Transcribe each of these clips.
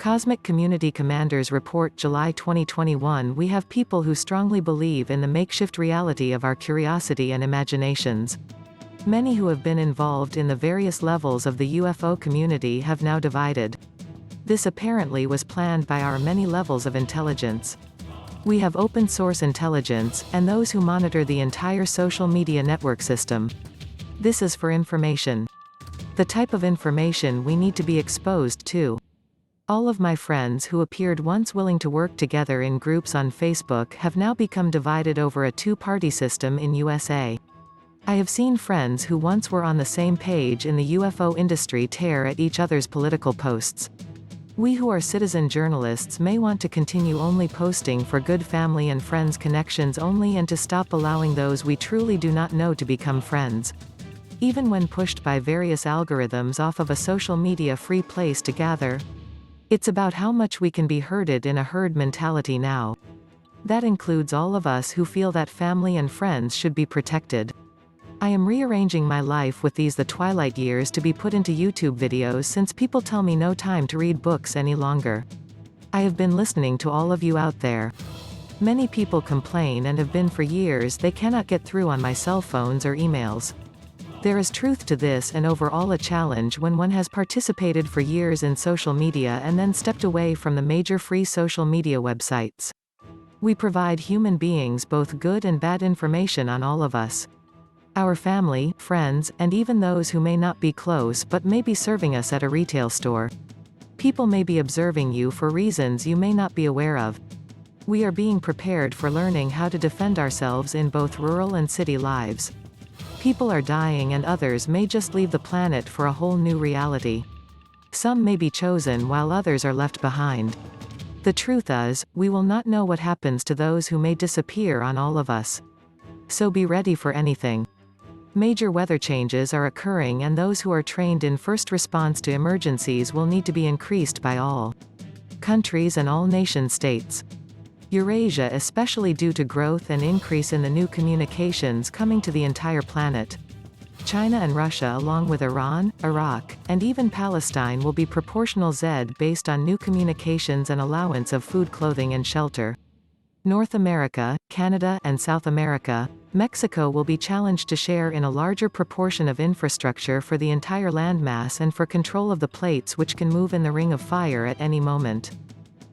Cosmic Community Commanders Report July 2021. We have people who strongly believe in the makeshift reality of our curiosity and imaginations. Many who have been involved in the various levels of the UFO community have now divided. This apparently was planned by our many levels of intelligence. We have open source intelligence, and those who monitor the entire social media network system. This is for information. The type of information we need to be exposed to. All of my friends who appeared once willing to work together in groups on Facebook have now become divided over a two-party system in USA. I have seen friends who once were on the same page in the UFO industry tear at each other's political posts. We who are citizen journalists may want to continue only posting for good family and friends connections only, and to stop allowing those we truly do not know to become friends. Even when pushed by various algorithms off of a social media free place to gather. It's about how much we can be herded in a herd mentality now. That includes all of us who feel that family and friends should be protected. I am rearranging my life with these the twilight years to be put into YouTube videos, since people tell me no time to read books any longer. I have been listening to all of you out there. Many people complain and have been for years they cannot get through on my cell phones or emails. There is truth to this, and overall a challenge when one has participated for years in social media and then stepped away from the major free social media websites. We provide human beings both good and bad information on all of us. Our family, friends, and even those who may not be close but may be serving us at a retail store. People may be observing you for reasons you may not be aware of. We are being prepared for learning how to defend ourselves in both rural and city lives. People are dying, and others may just leave the planet for a whole new reality. Some may be chosen while others are left behind. The truth is, we will not know what happens to those who may disappear on all of us. So be ready for anything. Major weather changes are occurring, and those who are trained in first response to emergencies will need to be increased by all countries and all nation states. Eurasia, especially due to growth and increase in the new communications coming to the entire planet. China and Russia, along with Iran, Iraq, and even Palestine, will be proportional Z based on new communications and allowance of food, clothing and shelter. North America, Canada, and South America, Mexico will be challenged to share in a larger proportion of infrastructure for the entire landmass and for control of the plates which can move in the ring of fire at any moment.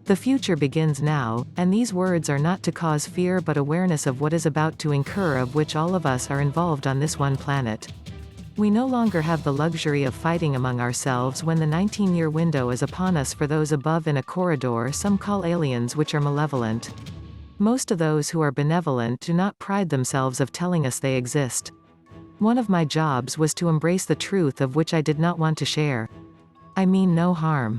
The future begins now, and these words are not to cause fear but awareness of what is about to incur, of which all of us are involved on this one planet. We no longer have the luxury of fighting among ourselves when the 19-year window is upon us for those above in a corridor some call aliens, which are malevolent. Most of those who are benevolent do not pride themselves of telling us they exist. One of my jobs was to embrace the truth of which I did not want to share. I mean no harm.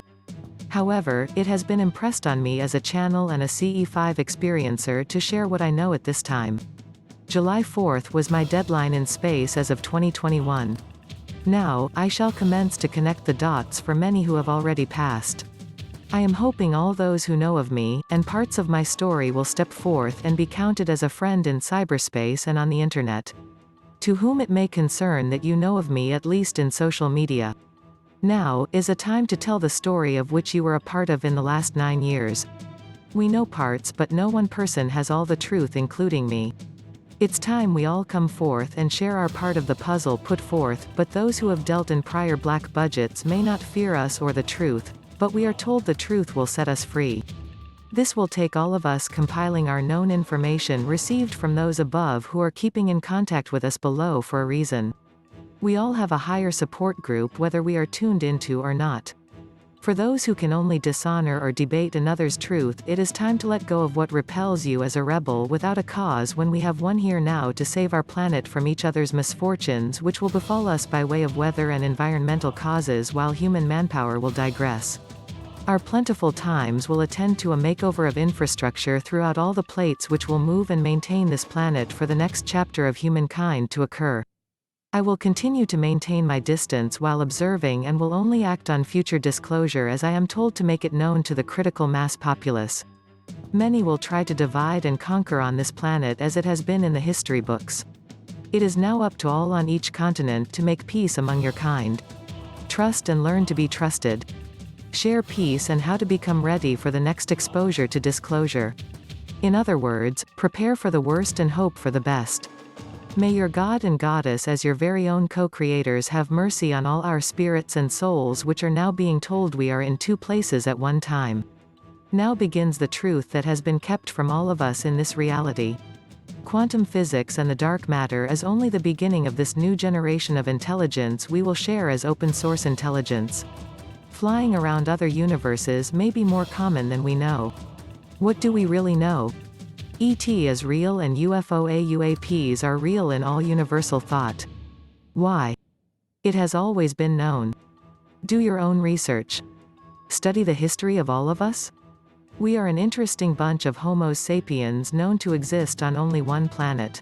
However, it has been impressed on me as a channel and a CE5 experiencer to share what I know at this time. July 4th was my deadline in space as of 2021. Now, I shall commence to connect the dots for many who have already passed. I am hoping all those who know of me, and parts of my story, will step forth and be counted as a friend in cyberspace and on the internet. To whom it may concern that you know of me, at least in social media. Now is a time to tell the story of which you were a part of in the last 9 years. We know parts, but no one person has all the truth, including me. It's time we all come forth and share our part of the puzzle put forth, but those who have dealt in prior black budgets may not fear us or the truth, but we are told the truth will set us free. This will take all of us compiling our known information received from those above who are keeping in contact with us below for a reason. We all have a higher support group, whether we are tuned into or not. For those who can only dishonor or debate another's truth, it is time to let go of what repels you as a rebel without a cause, when we have one here now to save our planet from each other's misfortunes which will befall us by way of weather and environmental causes, while human manpower will digress. Our plentiful times will attend to a makeover of infrastructure throughout all the plates which will move and maintain this planet for the next chapter of humankind to occur. I will continue to maintain my distance while observing, and will only act on future disclosure as I am told to make it known to the critical mass populace. Many will try to divide and conquer on this planet as it has been in the history books. It is now up to all on each continent to make peace among your kind. Trust and learn to be trusted. share peace, and how to become ready for the next exposure to disclosure. In other words, prepare for the worst and hope for the best. May your God and Goddess as your very own co-creators have mercy on all our spirits and souls which are now being told we are in two places at one time. Now begins the truth that has been kept from all of us in this reality. Quantum physics and the dark matter is only the beginning of this new generation of intelligence we will share as open source intelligence. Flying around other universes may be more common than we know. What do we really know? ET is real and UFO UAPs are real in all universal thought. Why? It has always been known. Do your own research. Study the history of all of us? We are an interesting bunch of Homo sapiens known to exist on only one planet.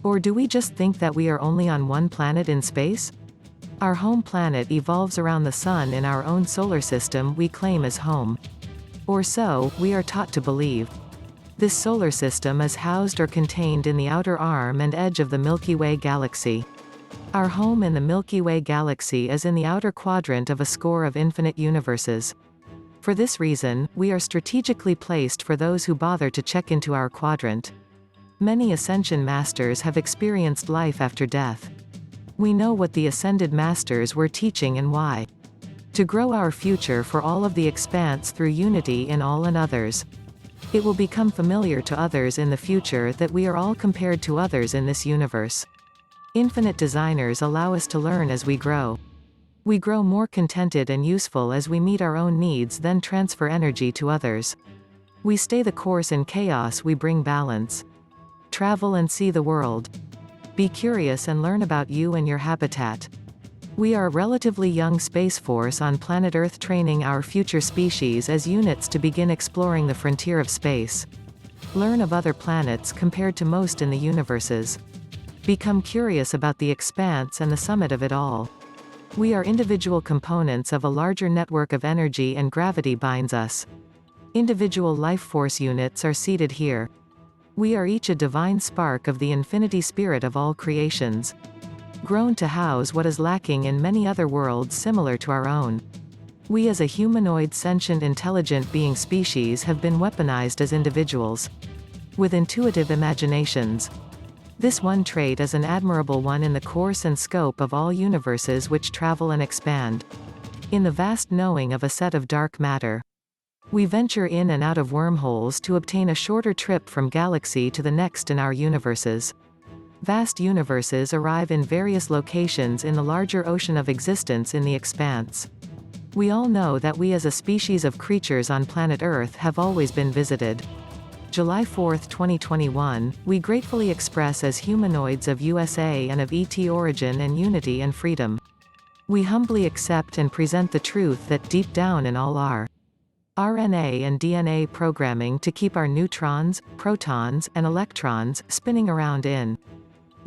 Or do we just think that we are only on one planet in space? Our home planet evolves around the sun in our own solar system we claim as home. Or so, we are taught to believe. This solar system is housed or contained in the outer arm and edge of the Milky Way galaxy. Our home in the Milky Way galaxy is in the outer quadrant of a score of infinite universes. For this reason, we are strategically placed for those who bother to check into our quadrant. Many Ascension Masters have experienced life after death. We know what the Ascended Masters were teaching and why. To grow our future for all of the expanse through unity in all and others. It will become familiar to others in the future that we are all compared to others in this universe. Infinite designers allow us to learn as we grow. We grow more contented and useful as we meet our own needs, then transfer energy to others. We stay the course in chaos, we bring balance. Travel and see the world. Be curious and learn about you and your habitat. We are a relatively young space force on planet Earth training our future species as units to begin exploring the frontier of space. Learn of other planets compared to most in the universes. Become curious about the expanse and the summit of it all. We are individual components of a larger network of energy, and gravity binds us. Individual life force units are seated here. We are each a divine spark of the infinity spirit of all creations. Grown to house what is lacking in many other worlds similar to our own. We as a humanoid sentient intelligent being species have been weaponized as individuals. With intuitive imaginations. This one trait is an admirable one in the course and scope of all universes which travel and expand. In the vast knowing of a set of dark matter. We venture in and out of wormholes to obtain a shorter trip from galaxy to the next in our universes. Vast universes arrive in various locations in the larger ocean of existence in the expanse. We all know that we as a species of creatures on planet Earth have always been visited. July 4, 2021, we gratefully express as humanoids of USA and of ET origin and unity and freedom. We humbly accept and present the truth that deep down in all our RNA and DNA programming to keep our neutrons, protons, and electrons spinning around in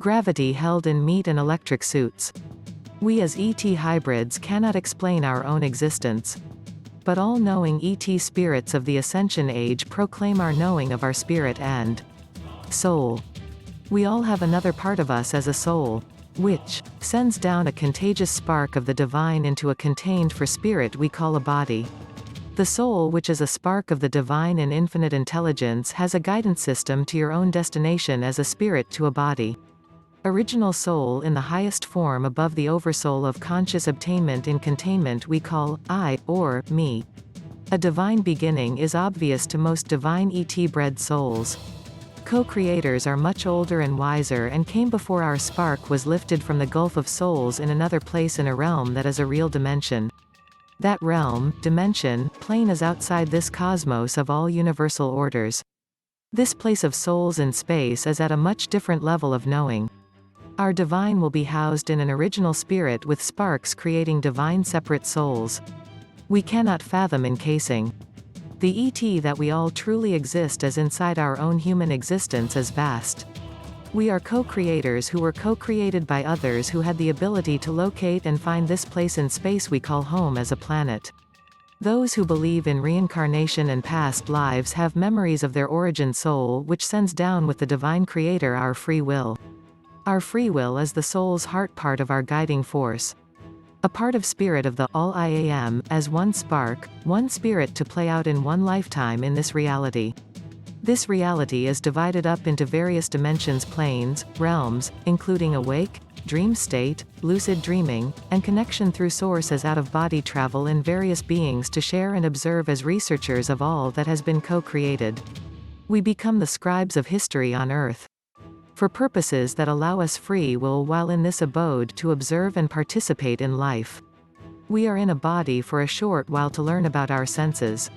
gravity held in meat and electric suits. We as ET hybrids cannot explain our own existence. But all-knowing ET spirits of the Ascension Age proclaim our knowing of our spirit and soul. We all have another part of us as a soul, which sends down a contagious spark of the divine into a contained for spirit we call a body. The soul, which is a spark of the divine and infinite intelligence, has a guidance system to your own destination as a spirit to a body. Original soul in the highest form above the oversoul of conscious obtainment in containment we call I, or me. A divine beginning is obvious to most divine ET-bred souls. Co-creators are much older and wiser and came before our spark was lifted from the gulf of souls in another place in a realm that is a real dimension. That realm, dimension, plane is outside this cosmos of all universal orders. This place of souls in space is at a much different level of knowing. Our divine will be housed in an original spirit with sparks creating divine separate souls. We cannot fathom encasing. The ET that we all truly exist as inside our own human existence is vast. We are co-creators who were co-created by others who had the ability to locate and find this place in space we call home as a planet. Those who believe in reincarnation and past lives have memories of their origin soul which sends down with the divine creator our free will. Our free will is the soul's heart part of our guiding force. A part of spirit of the all I am, as one spark, one spirit to play out in one lifetime in this reality. This reality is divided up into various dimensions, planes, realms, including awake, dream state, lucid dreaming, and connection through source as out-of-body travel in various beings to share and observe as researchers of all that has been co-created. We become the scribes of history on earth. For purposes that allow us free will while in this abode to observe and participate in life. We are in a body for a short while to learn about our senses.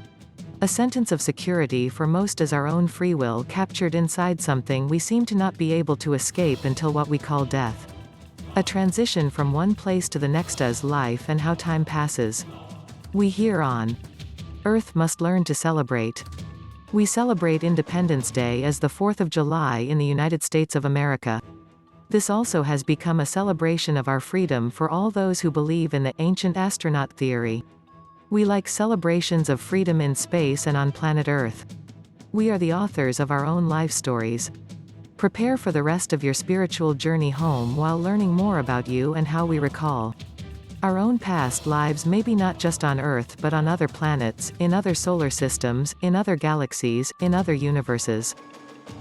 A sentence of security for most is our own free will captured inside something we seem to not be able to escape until what we call death. A transition from one place to the next as life and how time passes. We here on Earth must learn to celebrate. We celebrate Independence Day as the 4th of July in the United States of America. This also has become a celebration of our freedom for all those who believe in the ancient astronaut theory. We like celebrations of freedom in space and on planet Earth. We are the authors of our own life stories. Prepare for the rest of your spiritual journey home while learning more about you and how we recall our own past lives, maybe not just on Earth but on other planets, in other solar systems, in other galaxies, in other universes.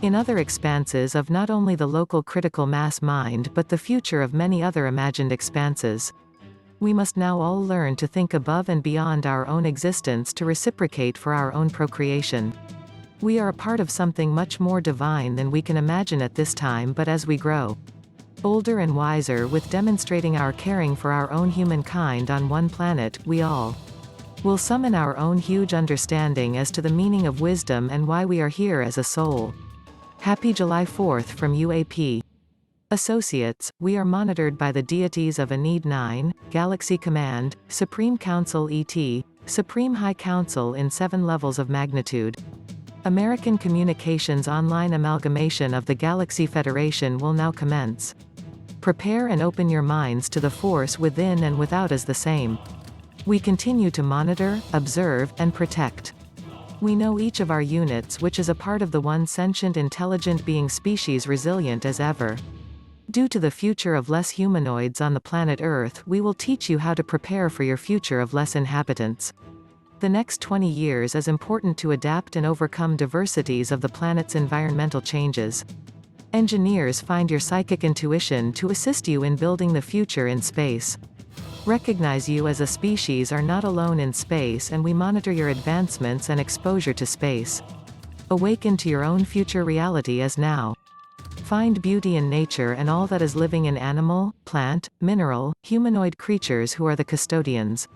In other expanses of not only the local critical mass mind but the future of many other imagined expanses. We must now all learn to think above and beyond our own existence to reciprocate for our own procreation. We are a part of something much more divine than we can imagine at this time, but as we grow older and wiser with demonstrating our caring for our own humankind on one planet, we all will summon our own huge understanding as to the meaning of wisdom and why we are here as a soul. Happy July 4th from UAP. Associates, we are monitored by the deities of Enid 9, Galaxy Command, Supreme Council ET, Supreme High Council in 7 levels of magnitude. American Communications Online amalgamation of the Galaxy Federation will now commence. Prepare and open your minds to the force within and without as the same. We continue to monitor, observe, and protect. We know each of our units, which is a part of the one sentient intelligent being species resilient as ever. Due to the future of less humanoids on the planet Earth, we will teach you how to prepare for your future of less inhabitants. The next 20 years is important to adapt and overcome diversities of the planet's environmental changes. Engineers, find your psychic intuition to assist you in building the future in space. Recognize you as a species are not alone in space, and we monitor your advancements and exposure to space. Awaken to your own future reality as now. Find beauty in nature and all that is living in animal, plant, mineral, humanoid creatures who are the custodians.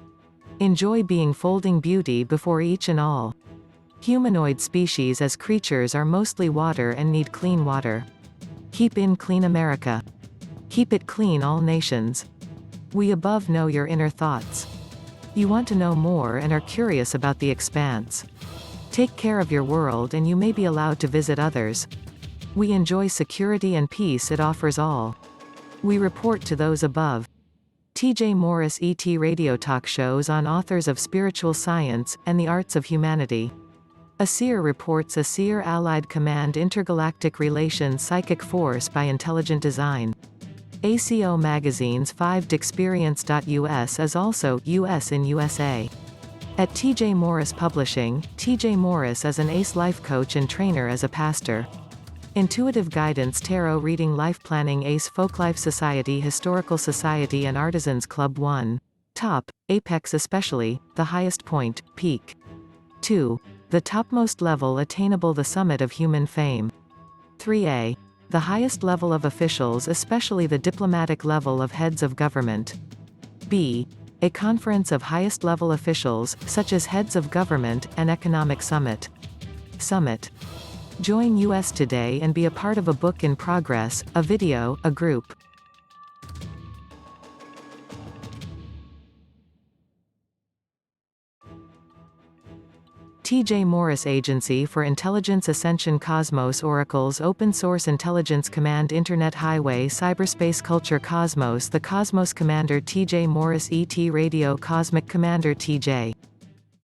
Enjoy being folding beauty before each and all. Humanoid species as creatures are mostly water and need clean water. Keep in clean America. Keep it clean all nations. We above know your inner thoughts. You want to know more and are curious about the expanse. Take care of your world and you may be allowed to visit others. We enjoy security and peace it offers all. We report to those above. T.J. Morris ET radio talk shows on authors of spiritual science and the arts of humanity. ASEER reports ASEER Allied Command Intergalactic Relations Psychic Force by Intelligent Design. ACO Magazine's 5dexperience.us is also US in USA. At T.J. Morris Publishing, T.J. Morris is an ACE life coach and trainer as a pastor. Intuitive Guidance Tarot Reading Life Planning ACE Folklife Society Historical Society and Artisans Club 1. Top, Apex especially, the highest point, peak. 2. The topmost level attainable the summit of human fame. 3a. The highest level of officials especially the diplomatic level of heads of government. b. A conference of highest level officials, such as heads of government, and economic summit. Summit. Join US Today and be a part of a book in progress, a video, a group. T.J. Morris Agency for Intelligence Ascension Cosmos Oracles Open Source Intelligence Command Internet Highway Cyberspace Culture Cosmos The Cosmos Commander T.J. Morris ET Radio Cosmic Commander T.J.